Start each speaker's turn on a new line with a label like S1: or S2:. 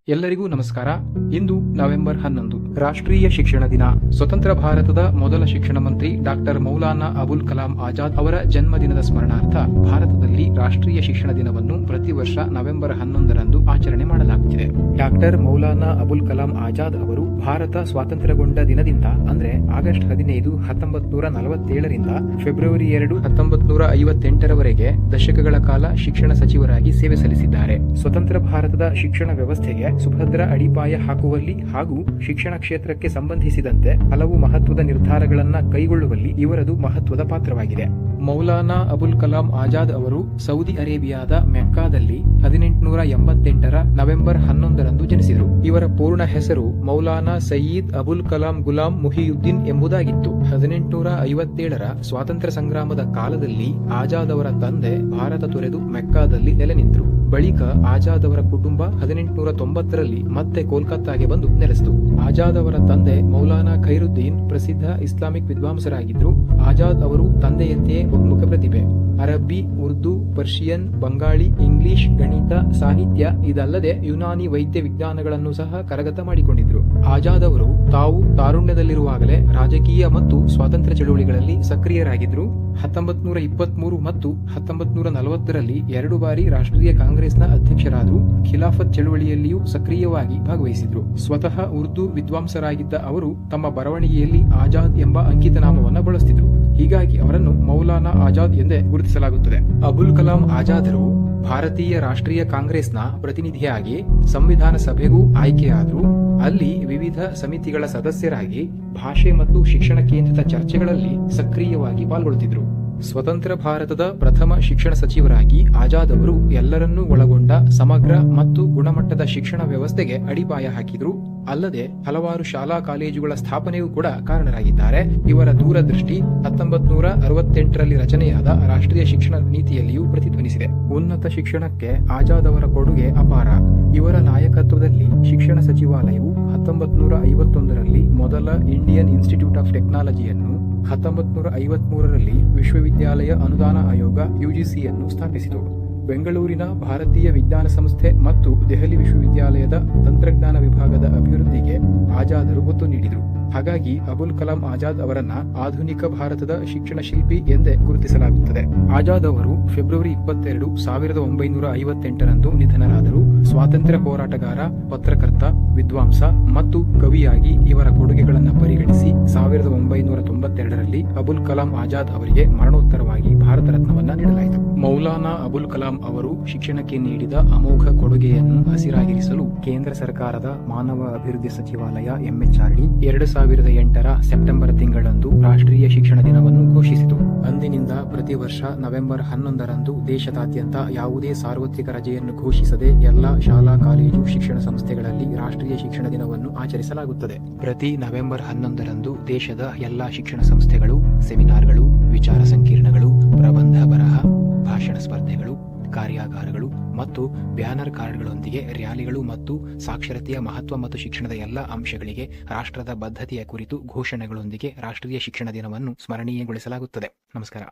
S1: ಎಲ್ಲರಿಗೂ ನಮಸ್ಕಾರ. ಇಂದು ನವೆಂಬರ್ 11 ರಾಷ್ಟ್ರೀಯ ಶಿಕ್ಷಣ ದಿನ. ಸ್ವತಂತ್ರ ಭಾರತದ ಮೊದಲ ಶಿಕ್ಷಣ ಮಂತ್ರಿ ಡಾಕ್ಟರ್ ಮೌಲಾನಾ ಅಬುಲ್ ಕಲಾಂ ಆಜಾದ್ ಅವರ ಜನ್ಮದಿನದ ಸ್ಮರಣಾರ್ಥ ಭಾರತದಲ್ಲಿ ರಾಷ್ಟ್ರೀಯ ಶಿಕ್ಷಣ ದಿನವನ್ನು ಪ್ರತಿ ವರ್ಷ ನವೆಂಬರ್ 11ರಂದು ಆಚರಣೆ ಮಾಡಲಾಗುತ್ತಿದೆ. ಡಾಕ್ಟರ್ ಮೌಲಾನಾ ಅಬುಲ್ ಕಲಾಂ ಆಜಾದ್ ಅವರು ಭಾರತ ಸ್ವಾತಂತ್ರ್ಯಗೊಂಡ ದಿನದಿಂದ ಅಂದ್ರೆ ಆಗಸ್ಟ್ 15, 1947ರಿಂದ ಫೆಬ್ರವರಿ 2, 1958ರವರೆಗೆ ದಶಕಗಳ ಕಾಲ ಶಿಕ್ಷಣ ಸಚಿವರಾಗಿ ಸೇವೆ ಸಲ್ಲಿಸಿದ್ದಾರೆ. ಸ್ವತಂತ್ರ ಭಾರತದ ಶಿಕ್ಷಣ ವ್ಯವಸ್ಥೆಗೆ ಸುಭದ್ರ ಅಡಿಪಾಯ ಹಾಕುವಲ್ಲಿ ಹಾಗೂ ಶಿಕ್ಷಣ ಕ್ಷೇತ್ರಕ್ಕೆ ಸಂಬಂಧಿಸಿದಂತೆ ಹಲವು ಮಹತ್ವದ ನಿರ್ಧಾರಗಳನ್ನು ಕೈಗೊಳ್ಳುವಲ್ಲಿ ಇವರದು ಮಹತ್ವದ ಪಾತ್ರವಾಗಿದೆ. ಮೌಲಾನಾ ಅಬುಲ್ ಕಲಾಂ ಆಜಾದ್ ಅವರು ಸೌದಿ ಅರೇಬಿಯಾದ ಮೆಕ್ಕಾದಲ್ಲಿ 1888ರ ನವೆಂಬರ್ 11ರಂದು ಜನಿಸಿದರು. ಇವರ ಪೂರ್ಣ ಹೆಸರು ಮೌಲಾನಾ ಸಯೀದ್ ಅಬುಲ್ ಕಲಾಂ ಗುಲಾಂ ಮುಹಿಯುದ್ದೀನ್ ಎಂಬುದಾಗಿತ್ತು. 1857ರ ಸ್ವಾತಂತ್ರ್ಯ ಸಂಗ್ರಾಮದ ಕಾಲದಲ್ಲಿ ಆಜಾದ್ ಅವರ ತಂದೆ ಭಾರತ ತೊರೆದು ಮೆಕ್ಕಾದಲ್ಲಿ ನೆಲೆ ನಿಂತರು. ಬಳಿಕ ಆಜಾದ್ ಅವರ ಕುಟುಂಬ 1890ರಲ್ಲಿ ಮತ್ತೆ ಕೋಲ್ಕತ್ತಾಗೆ ಬಂದು ನೆಲೆಸಿತು. ಆಜಾದ್ ಅವರ ತಂದೆ ಮೌಲಾನಾ ಖೈರುದ್ದೀನ್ ಪ್ರಸಿದ್ಧ ಇಸ್ಲಾಮಿಕ್ ವಿದ್ವಾಂಸರಾಗಿದ್ರು. ಆಜಾದ್ ಅವರು ತಂದೆಯಂತೆಯೇ ಬಹುಮುಖ ಪ್ರತಿಭೆ. ಅರಬ್ಬಿ, ಉರ್ದು, ಪರ್ಷಿಯನ್, ಬಂಗಾಳಿ, ಇಂಗ್ಲಿಷ್, ಗಣಿತ, ಸಾಹಿತ್ಯ ಇದಲ್ಲದೆ ಯುನಾನಿ ವೈದ್ಯ ವಿಜ್ಞಾನಗಳನ್ನು ಸಹ ಕರಗತ ಮಾಡಿಕೊಂಡಿದ್ರು. ಆಜಾದ್ ಅವರು ತಾವು ತಾರುಣ್ಯದಲ್ಲಿರುವಾಗಲೇ ರಾಜಕೀಯ ಮತ್ತು ಸ್ವಾತಂತ್ರ್ಯ ಚಳುವಳಿಗಳಲ್ಲಿ ಸಕ್ರಿಯರಾಗಿದ್ರು. 1923 ಮತ್ತು 1940ರಲ್ಲಿ 2 ಬಾರಿ ರಾಷ್ಟ್ರೀಯ ಕಾಂಗ್ರೆಸ್ನ ಅಧ್ಯಕ್ಷರಾದರು. ಖಿಲಾಫತ್ ಚಳುವಳಿಯಲ್ಲಿಯೂ ಸಕ್ರಿಯವಾಗಿ ಭಾಗವಹಿಸಿದ್ರು. ಸ್ವತಃ ಉರ್ದು ವಿದ್ವಾಂಸರಾಗಿದ್ದ ಅವರು ತಮ್ಮ ಬರವಣಿಗೆಯಲ್ಲಿ ಆಜಾದ್ ಎಂಬ ಅಂಕಿತನಾಮವನ್ನು ಬಳಸುತ್ತಿದ್ರು. ಹೀಗಾಗಿ ಅವರನ್ನು ಮೌಲಾನಾ ಆಜಾದ್ ಎಂದೇ ಗುರುತಿಸಲಾಗುತ್ತದೆ. ಅಬುಲ್ ಕಲಾಂ ಆಜಾದರು ಭಾರತೀಯ ರಾಷ್ಟ್ರೀಯ ಕಾಂಗ್ರೆಸ್ನ ಪ್ರತಿನಿಧಿಯಾಗಿ ಸಂವಿಧಾನ ಸಭೆಗೂ ಆಯ್ಕೆಯಾದರು. ಅಲ್ಲಿ ವಿವಿಧ ಸಮಿತಿಗಳ ಸದಸ್ಯರಾಗಿ ಭಾಷೆ ಮತ್ತು ಶಿಕ್ಷಣ ಕೇಂದ್ರಿತ ಚರ್ಚೆಗಳಲ್ಲಿ ಸಕ್ರಿಯವಾಗಿ ಪಾಲ್ಗೊಳ್ಳುತ್ತಿದ್ದರು. ಸ್ವತಂತ್ರ ಭಾರತದ ಪ್ರಥಮ ಶಿಕ್ಷಣ ಸಚಿವರಾಗಿ ಆಜಾದ್ ಅವರು ಎಲ್ಲರನ್ನೂ ಒಳಗೊಂಡ ಸಮಗ್ರ ಮತ್ತು ಗುಣಮಟ್ಟದ ಶಿಕ್ಷಣ ವ್ಯವಸ್ಥೆಗೆ ಅಡಿಪಾಯ ಹಾಕಿದ್ರು. ಅಲ್ಲದೆ ಹಲವಾರು ಶಾಲಾ ಕಾಲೇಜುಗಳ ಸ್ಥಾಪನೆಯೂ ಕೂಡ ಕಾರಣರಾಗಿದ್ದಾರೆ. ಇವರ ದೂರದೃಷ್ಟಿ 1968ರಲ್ಲಿ ರಚನೆಯಾದ ರಾಷ್ಟ್ರೀಯ ಶಿಕ್ಷಣ ನೀತಿಯಲ್ಲಿಯೂ ಪ್ರತಿಧ್ವನಿಸಿದೆ. ಉನ್ನತ ಶಿಕ್ಷಣಕ್ಕೆ ಆಜಾದ್ ಅವರ ಕೊಡುಗೆ ಅಪಾರ. ಇವರ ನಾಯಕತ್ವದಲ್ಲಿ ಶಿಕ್ಷಣ ಸಚಿವಾಲಯವು 1951ರಲ್ಲಿ ಮೊದಲ ಇಂಡಿಯನ್ ಇನ್ಸ್ಟಿಟ್ಯೂಟ್ ಆಫ್ ಟೆಕ್ನಾಲಜಿಯನ್ನು, 1953ರಲ್ಲಿ ವಿಶ್ವವಿದ್ಯಾಲಯ ಅನುದಾನ ಆಯೋಗ ಯುಜಿಸಿಯನ್ನು ಸ್ಥಾಪಿಸಿತು. ಬೆಂಗಳೂರಿನ ಭಾರತೀಯ ವಿಜ್ಞಾನ ಸಂಸ್ಥೆ ಮತ್ತು ದೆಹಲಿ ವಿಶ್ವವಿದ್ಯಾಲಯದ ತಂತ್ರಜ್ಞಾನ ವಿಭಾಗದ ಅಭಿವೃದ್ಧಿಗೆ ಆಜಾದರು ಒತ್ತು ನೀಡಿದರು. ಹಾಗಾಗಿ ಅಬುಲ್ ಕಲಾಂ ಆಜಾದ್ ಅವರನ್ನ ಆಧುನಿಕ ಭಾರತದ ಶಿಕ್ಷಣ ಶಿಲ್ಪಿ ಎಂದೇ ಗುರುತಿಸಲಾಗುತ್ತದೆ. ಆಜಾದ್ ಅವರು ಫೆಬ್ರವರಿ 22, 1958ರಂದು ನಿಧನರಾದರು. ಸ್ವಾತಂತ್ರ್ಯ ಹೋರಾಟಗಾರ, ಪತ್ರಕರ್ತ, ವಿದ್ವಾಂಸ ಮತ್ತು ಕವಿಯಾಗಿ ಇವರ ಕೊಡುಗೆಗಳನ್ನು ಪರಿಗಣಿಸಿ 1992ರಲ್ಲಿ ಅಬುಲ್ ಕಲಾಂ ಆಜಾದ್ ಅವರಿಗೆ ಮರಣೋತ್ತರವಾಗಿ ಭಾರತ ರತ್ನವನ್ನ ನೀಡಲಾಯಿತು. ಮೌಲಾನಾ ಅಬುಲ್ ಕಲಾಂ ಅವರು ಶಿಕ್ಷಣಕ್ಕೆ ನೀಡಿದ ಅಮೋಘ ಕೊಡುಗೆಯನ್ನು ಹಸಿರಾಗಿರಿಸಲು ಕೇಂದ್ರ ಸರ್ಕಾರದ ಮಾನವ ಅಭಿವೃದ್ಧಿ ಸಚಿವಾಲಯ MHRD 2008ರ ಸೆಪ್ಟೆಂಬರ್ ತಿಂಗಳಂದು ರಾಷ್ಟ್ರೀಯ ಶಿಕ್ಷಣ ದಿನವನ್ನು ಘೋಷಿಸಿತು. ಅಂದಿನಿಂದ ಪ್ರತಿ ವರ್ಷ ನವೆಂಬರ್ 11ರಂದು ದೇಶದಾದ್ಯಂತ ಯಾವುದೇ ಸಾರ್ವತ್ರಿಕ ರಜೆಯನ್ನು ಘೋಷಿಸದೆ ಎಲ್ಲ ಶಾಲಾ ಕಾಲೇಜು ಶಿಕ್ಷಣ ಸಂಸ್ಥೆಗಳಲ್ಲಿ ರಾಷ್ಟ್ರೀಯ ಶಿಕ್ಷಣ ದಿನವನ್ನು ಆಚರಿಸಲಾಗುತ್ತದೆ. ಪ್ರತಿ ನವೆಂಬರ್ 11ರಂದು ದೇಶದ ಎಲ್ಲಾ ಶಿಕ್ಷಣ ಸಂಸ್ಥೆಗಳು ಸೆಮಿನಾರ್ಗಳು, ವಿಚಾರ ಸಂಕಿರಣಗಳು, ಪ್ರಬಂಧ ಬರಹ, ಭಾಷಣ ಸ್ಪರ್ಧೆಗಳು, ಕಾರ್ಯಾಗಾರಗಳು ಮತ್ತು ಬ್ಯಾನರ್ ಕಾರ್ಡ್ಗಳೊಂದಿಗೆ ರ್ಯಾಲಿಗಳು ಮತ್ತು ಸಾಕ್ಷರತೆಯ ಮಹತ್ವ ಮತ್ತು ಶಿಕ್ಷಣದ ಎಲ್ಲ ಅಂಶಗಳಿಗೆ ರಾಷ್ಟ್ರದ ಬದ್ಧತೆಯ ಕುರಿತು ಘೋಷಣೆಗಳೊಂದಿಗೆ ರಾಷ್ಟ್ರೀಯ ಶಿಕ್ಷಣ ದಿನವನ್ನು ಸ್ಮರಣೀಯಗೊಳಿಸಲಾಗುತ್ತದೆ. ನಮಸ್ಕಾರ.